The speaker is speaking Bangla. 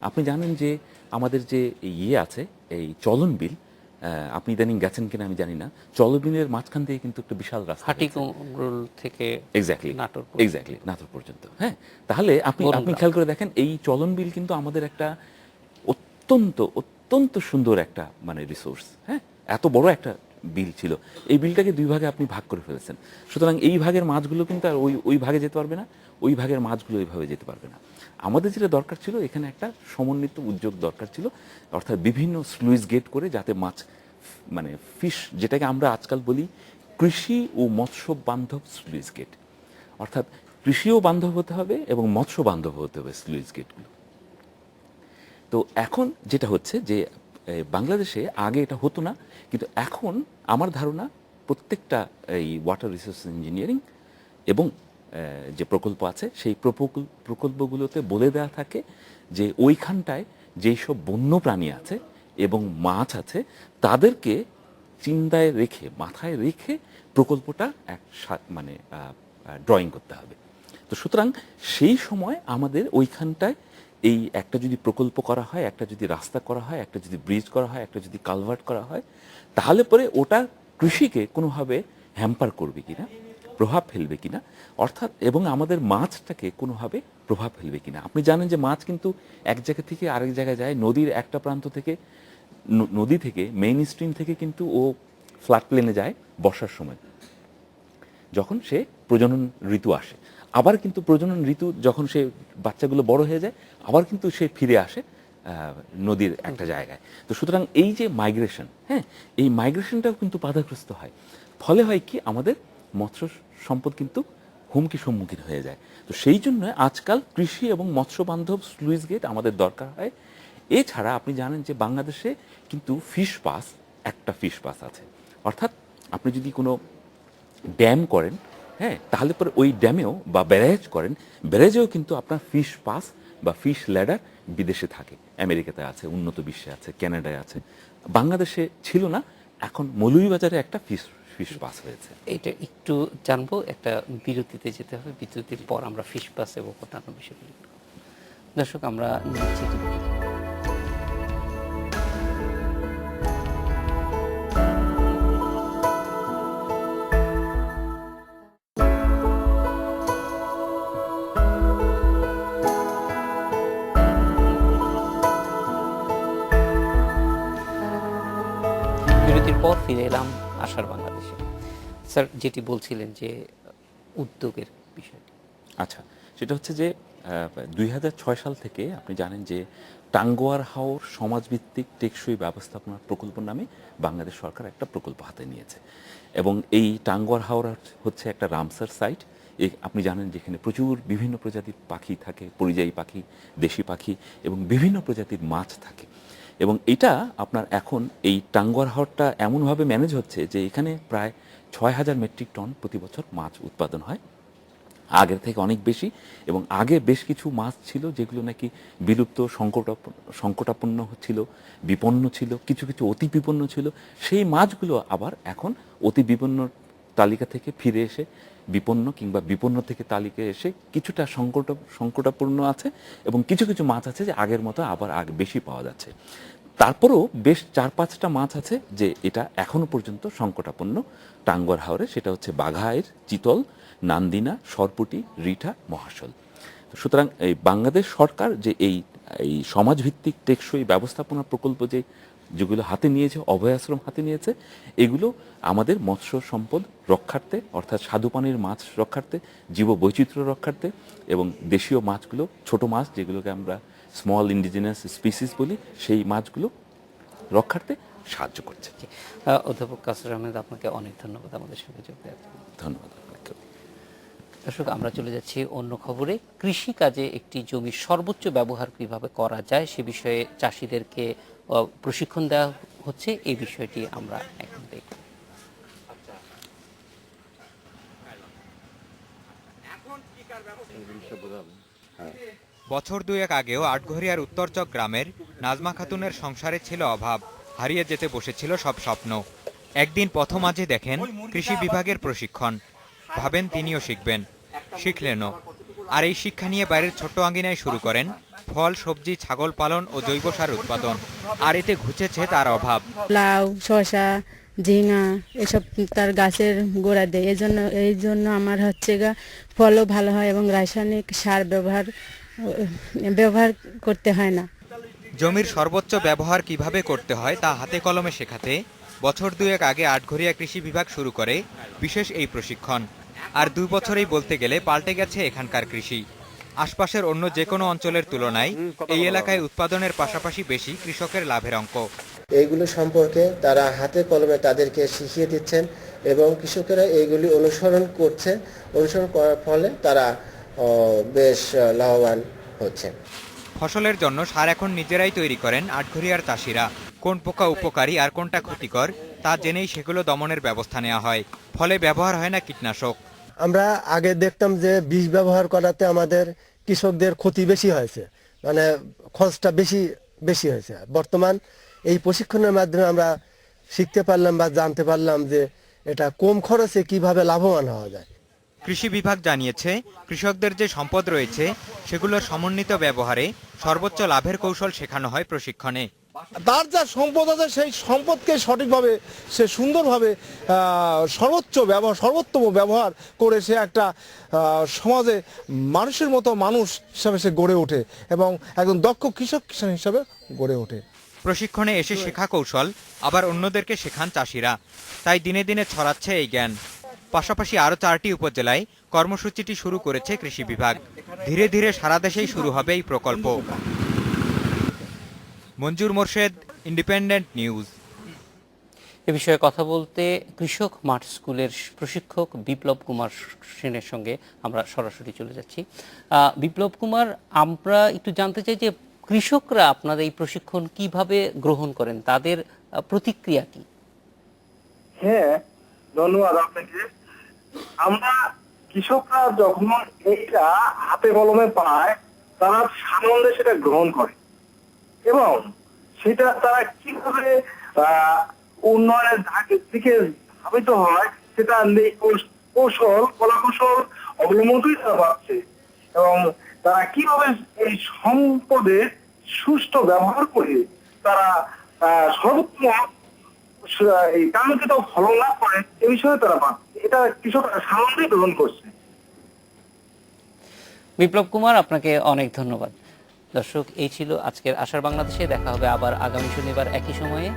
আপনি জানেন যে আমাদের যে আছে এই চলন বিল, আপনি ইদানিং গেছেন কিনা আমি জানি না, চলন বিলের মাঝখান দিয়ে কিন্তু একটা বিশাল রাস্তা হাটিকুমরুল থেকে এক্স্যাক্টলি নাটোর নাটোর পর্যন্ত। হ্যাঁ, তাহলে আপনি আপনি খেয়াল করে দেখেন এই চলন বিল কিন্তু আমাদের একটা অত্যন্ত অত্যন্ত সুন্দর একটা মানে রিসোর্স। হ্যাঁ, এত বড় একটা বিল ছিল, এই বিলটাকে দুই ভাগে আপনি ভাগ করে ফেলেছেন। সুতরাং এই ভাগের মাছগুলো কিন্তু আর ওই ভাগে যেতে পারবে না, ওই ভাগের মাছগুলো ওইভাবে যেতে পারবে না। আমাদের যেটা দরকার ছিল এখানে একটা সমন্বিত উদ্যোগ দরকার ছিল, অর্থাৎ বিভিন্ন স্লুইস গেট করে যাতে মাছ মানে ফিশ, যেটাকে আমরা আজকাল বলি কৃষি ও মৎস্য বান্ধব স্লুইস গেট, অর্থাৎ কৃষিও বান্ধব হতে হবে এবং মৎস্য বান্ধব হতে হবে স্লুইস গেটগুলো। তো এখন যেটা হচ্ছে যে বাংলাদেশে আগে এটা হতো না, কিন্তু এখন আমার ধারণা প্রত্যেকটা এই ওয়াটার রিসোর্স ইঞ্জিনিয়ারিং এবং যে প্রকল্প আছে সেই প্রকল্পগুলোতে বলে দেওয়া থাকে যে ওইখানটায় যেই সব বন্য প্রাণী আছে এবং মাছ আছে তাদেরকে চিন্তায় রেখে, মাথায় রেখে প্রকল্পটা মানে ড্রয়িং করতে হবে। তো সুতরাং সেই সময় আমাদের ওইখানটায় এই একটা যদি প্রকল্প করা হয়, একটা যদি রাস্তা করা হয়, একটা যদি ব্রিজ করা হয়, একটা যদি কালভার্ট করা হয়, তাহলে পরে ওটা কৃষিকে কোনোভাবে হ্যাম্পার করবে কিনা, প্রভাব ফেলবে কিনা, অর্থাৎ এবং আমাদের মাছটাকে কোনোভাবে প্রভাব ফেলবে কিনা। আপনি জানেন যে মাছ কিন্তু এক জায়গা থেকে আরেক জায়গায় যায়, নদীর একটা প্রান্ত থেকে, নদী থেকে মেইন স্ট্রিম থেকে কিন্তু ও ফ্ল্যাট প্লেনে যায় বর্ষার সময় যখন সে প্রজনন ঋতু আসে। আবার কিন্তু প্রজনন ঋতু যখন সে বাচ্চাগুলো বড় হয়ে যায় আবার কিন্তু সে ফিরে আসে নদীর একটা জায়গায়। তো সুতরাং এই যে মাইগ্রেশন, হ্যাঁ, এই মাইগ্রেশনটাও কিন্তু বাধাগ্রস্ত হয়। ফলে হয় কি, আমাদের মৎস্য সম্পদ কিন্তু হুমকি সম্মুখীন হয়ে যায়। তো সেই জন্য আজকাল কৃষি এবং মৎস্য বান্ধব স্লুইস গেট আমাদের দরকার হয়। এছাড়া আপনি জানেন যে বাংলাদেশে কিন্তু ফিশ পাস, একটা ফিশ পাস আছে, অর্থাৎ আপনি যদি কোনো ড্যাম করেন, হ্যাঁ, তাহলে পরে ওই ড্যামেও বা ব্যারেজ করেন, ব্যারেজেও কিন্তু আপনার ফিশ পাস বা ফিশ ল্যাডার বিদেশে থাকে, আমেরিকাতে আছে, উন্নত বিশ্বে আছে, কানাডায় আছে, বাংলাদেশে ছিল না। এখন মৌলভীবাজারে একটা ফিশ পাস হয়েছে। এটা একটু জানবো, একটা বিরতিতে যেতে হবে, বিরতির পর আমরা ফিশ পাস এবং অন্যান্য বিষয়গুলি। দর্শক, আমরা নিচ্ছি বিরতির পর ফিরে এলাম আশার বাংলাদেশে। স্যার, যেটি বলছিলেন যে উদ্যোগের বিষয়টি। আচ্ছা, সেটা হচ্ছে যে 2006 সাল থেকে আপনি জানেন যে টাঙ্গুয়ার হাওর সমাজভিত্তিক টেকসই ব্যবস্থাপনা প্রকল্প নামে বাংলাদেশ সরকার একটা প্রকল্প হাতে নিয়েছে। এবং এই টাঙ্গুয়ার হাওর হচ্ছে একটা রামসার সাইট। আপনি জানেন যেখানে প্রচুর বিভিন্ন প্রজাতির পাখি থাকে, পরিযায়ী পাখি, দেশি পাখি এবং বিভিন্ন প্রজাতির মাছ থাকে। এবং এটা আপনার এখন এই টাঙ্গুয়ার হাওরটা এমনভাবে ম্যানেজ হচ্ছে যে এখানে প্রায় 6,000 মেট্রিক টন প্রতি বছর মাছ উৎপাদন হয়, আগের থেকে অনেক বেশি। এবং আগে বেশ কিছু মাছ ছিল যেগুলো নাকি বিলুপ্ত, সংকটাপন্ন ছিল, বিপন্ন ছিল, কিছু কিছু অতি বিপন্ন ছিল। সেই মাছগুলো আবার এখন অতি বিপন্ন তালিকা থেকে ফিরে এসে বিপন্ন, কিংবা বিপন্ন থেকে তালিকায় এসে কিছুটা সংকটাপন্ন আছে, এবং কিছু কিছু মাছ আছে যে আগের মতো আবার আগে বেশি পাওয়া যাচ্ছে। তারপরেও বেশ 4-5টা মাছ আছে যে এটা এখনো পর্যন্ত সংকটাপন্ন টাঙ্গুয়ার হাওরে, সেটা হচ্ছে বাঘাইর, চিতল, নান্দিনা, সরপুটি, রিঠা, মহাশোল। সুতরাং এই বাংলাদেশ সরকার যে এই সমাজভিত্তিক টেকসই ব্যবস্থাপনা প্রকল্প যেগুলো হাতে নিয়েছে, অভয় আশ্রম হাতে নিয়েছে, এগুলো আমাদের মৎস্য সম্পদ রক্ষার্থে, অর্থাৎ স্বাদুপানির মাছ রক্ষার্থে, জীববৈচিত্র্য রক্ষার্থে এবং দেশীয় মাছগুলো, ছোট মাছ যেগুলোকে আমরা স্মল ইন্ডিজিনাস স্পিসিস বলি, সেই মাছগুলো রক্ষার্থে সাহায্য করছে। অধ্যাপক কাসর আহমেদ, আপনাকে অনেক ধন্যবাদ আমাদের সঙ্গে যোগ দেওয়ার জন্য। ধন্যবাদ আপনাকে। দর্শক, আমরা চলে যাচ্ছি অন্য খবরে। কৃষি কাজে একটি জমির সর্বোচ্চ ব্যবহার কিভাবে করা যায় সে বিষয়ে চাষিদেরকে প্রশিক্ষণ দেওয়া হচ্ছে, এই বিষয়টি আমরা এখন দেখব। বছর দুয়েক আগেও আটঘরিয়ার উত্তরচক গ্রামের নাজমা খাতুনের সংসারে ছিল অভাব, হারিয়ে যেতে বসেছিল সব স্বপ্ন। একদিন পথমাঝে দেখেন কৃষি বিভাগের প্রশিক্ষণ, ভাবেন তিনিও শিখবেন, শিখলেনও। আর এই শিক্ষা নিয়ে বাইরের ছোট্ট আঙ্গিনায় শুরু করেন ফল ফল সবজি ছাগল পালন ও জৈব সার উৎপাদন, আর এতে ঘুচেছে তার অভাব। লাউ, শসা, ঝিঙা এসব তার গাছের গোড়া দেয়, এই জন্য আমার হচ্ছে গা ফলও ভালো হয় এবং রাসায়নিক সার ব্যবহার করতে হয় না। জমির সর্বোচ্চ ব্যবহার কিভাবে করতে হয় তা হাতে কলমে শেখাতে বছর দুয়েক আগে আটঘরিয়া কৃষি বিভাগ শুরু করে বিশেষ এই প্রশিক্ষণ। আর 2 বছরেই বলতে গেলে পাল্টে গেছে এখানকার কৃষি। আশপাশের অন্য যে কোনো অঞ্চলের তুলনায় এই এলাকায় উৎপাদনের পাশাপাশি বেশি কৃষকের লাভের অঙ্ক। এইগুলো সম্পর্কে তারা হাতে কলমে তাদেরকে শিখিয়ে দিচ্ছেন এবং কৃষকেরা এইগুলি অনুসরণ করছে। অনুসরণ করার ফলে তারা বেশ লাভবান হচ্ছেন। ফসলের জন্য সার এখন নিজেরাই তৈরি করেন আটঘরিয়ার চাষিরা। কোন পোকা উপকারী আর কোনটা ক্ষতিকর তা জেনেই সেগুলো দমনের ব্যবস্থা নেওয়া হয়। ফলে ব্যবহার হয় না কীটনাশক। আমরা আগে দেখতাম যে বিষ ব্যবহার করাতে আমাদের কৃষকদের ক্ষতি বেশি হয়েছে, মানে খরচটা বেশি হয়েছে। বর্তমান এই প্রশিক্ষণের মাধ্যমে আমরা শিখতে পারলাম বা জানতে পারলাম যে এটা কম খরচে কিভাবে লাভবান হওয়া যায়। কৃষি বিভাগ জানিয়েছে, কৃষকদের যে সম্পদ রয়েছে সেগুলোর সমন্বিত ব্যবহারে সর্বোচ্চ লাভের কৌশল শেখানো হয় প্রশিক্ষণে। তার যা সম্পদ আছে সেই সম্পদকে সঠিকভাবে সে সুন্দরভাবে সর্বোত্তম ব্যবহার করে সে একটা সমাজে মানুষের মতো মানুষ হিসাবে সে গড়ে ওঠে এবং একজন দক্ষ কৃষক কিষাণ হিসাবে গড়ে ওঠে। প্রশিক্ষণে এসে শেখা কৌশল আবার অন্যদেরকে শেখান চাষিরা, তাই দিনে দিনে ছড়াচ্ছে এই জ্ঞান। পাশাপাশি আরও 4টি উপজেলায় কর্মসূচিটি শুরু করেছে কৃষি বিভাগ। ধীরে ধীরে সারা দেশেই শুরু হবে এই প্রকল্প। মঞ্জুর মোর্শেদ, ইন্ডিপেন্ডেন্ট নিউজ। এ বিষয়ে কথা বলতে কৃষক মাঠ স্কুলের প্রশিক্ষক বিপ্লব কুমার সেনের সঙ্গে আমরা সরাসরি চলে যাচ্ছি। বিপ্লব কুমার, আমরা একটু জানতে চাই যে কৃষকরা আপনার এই প্রশিক্ষণ কিভাবে গ্রহণ করেন, তাদের প্রতিক্রিয়া কি? হ্যাঁ, ধন্যবাদ আপনাকে। আমরা কৃষকরা যখন এইটা হাতে কলমে পায় তারা সানন্দে সেটা গ্রহণ করে এবং সেটা তারা কিভাবে উন্নয়নের দিকে ধাবিত হয় সেটা কলা কৌশল অবলম্বনই তারা পাচ্ছে এবং তারা কিভাবে এই সম্পদের সুষ্ঠু ব্যবহার করে তারা সর্বোত্তম এই কাঙ্ক্ষিত ফলন লাভ করে এ বিষয়ে তারা পাচ্ছে। এটা কৃষকরা সানন্দে গ্রহণ করছে। বিপ্লব কুমার, আপনাকে অনেক ধন্যবাদ। দর্শক, এই ছিল আজকের আশার বাংলাদেশে। দেখা হবে আবার আগামী শনিবার একই সময়ে।